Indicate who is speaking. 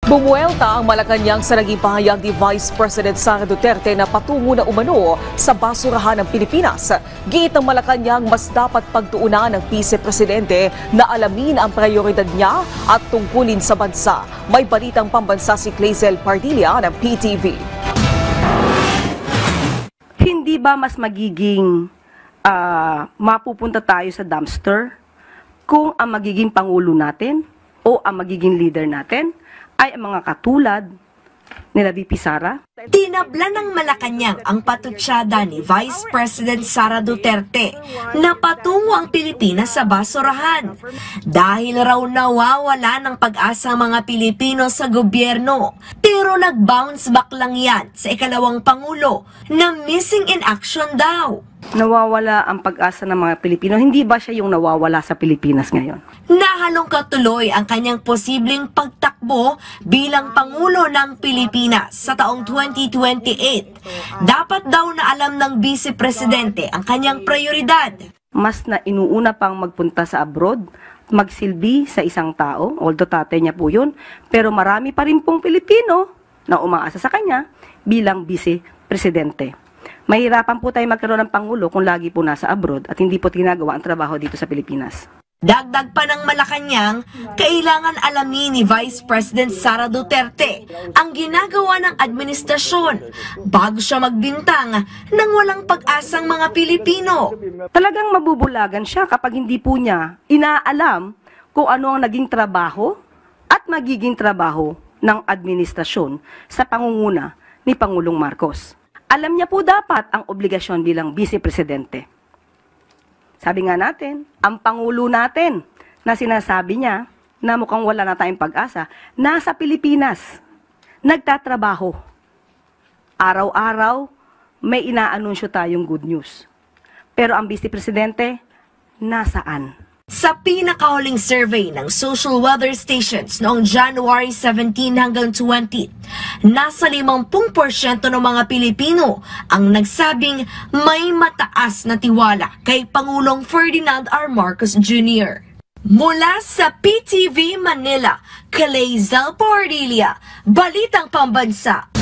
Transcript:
Speaker 1: Bumuelta ang Malacanang sa naging pahayag ni Vice President Sara Duterte na patungo na umano sa basurahan ng Pilipinas. Giit ng Malacanang mas dapat pagtuunan ng Vice Presidente na alamin ang prioridad niya at tungkulin sa bansa. May balitang pambansa si Clazel Pardilla ng PTV.
Speaker 2: Hindi ba mas magiging mapupunta tayo sa dumpster kung ang magiging Pangulo natin o ang magiging leader natin ay ang mga katulad nila VP Sara?
Speaker 3: Tinabla ng Malacanang ang patutsada ni Vice President Sara Duterte na patungo ang Pilipinas sa basurahan. Dahil raw nawawala ng pag-asa ang mga Pilipino sa gobyerno. Pero nag-bounce back lang yan sa ikalawang Pangulo na missing in action daw.
Speaker 2: Nawawala ang pag-asa ng mga Pilipino. Hindi ba siya yung nawawala sa Pilipinas ngayon?
Speaker 3: Nahalongkat tuloy ang kanyang posibleng pagtakbo bilang Pangulo ng Pilipinas sa taong 2028. Dapat daw na alam ng Vice Presidente ang kanyang prioridad.
Speaker 2: Mas na inuuna pang magpunta sa abroad, magsilbi sa isang tao, although tatay niya po yun, pero marami pa rin pong Pilipino na umaasa sa kanya bilang Vice Presidente. Mahirapan po tayo magkaroon ng Pangulo kung lagi po nasa abroad at hindi po ginagawa ang trabaho dito sa Pilipinas.
Speaker 3: Dagdag pa ng Malacanang, kailangan alamin ni Vice President Sara Duterte ang ginagawa ng administrasyon bago siya magbintang ng walang pag-asang mga Pilipino.
Speaker 2: Talagang mabubulagan siya kapag hindi po niya inaalam kung ano ang naging trabaho at magiging trabaho ng administrasyon sa pangunguna ni Pangulong Marcos. Alam niya po dapat ang obligasyon bilang Vice Presidente. Sabi nga natin, ang Pangulo natin na sinasabi niya na mukhang wala na tayong pag-asa, nasa Pilipinas, nagtatrabaho. Araw-araw, may inaanunsyo tayong good news. Pero ang Vice Presidente, nasaan?
Speaker 3: Sa pinakahuling survey ng social weather stations noong January 17 hanggang 20, nasa 50% ng mga Pilipino ang nagsabing may mataas na tiwala kay Pangulong Ferdinand R. Marcos Jr. Mula sa PTV Manila, Clazel Pardilla, Balitang Pambansa.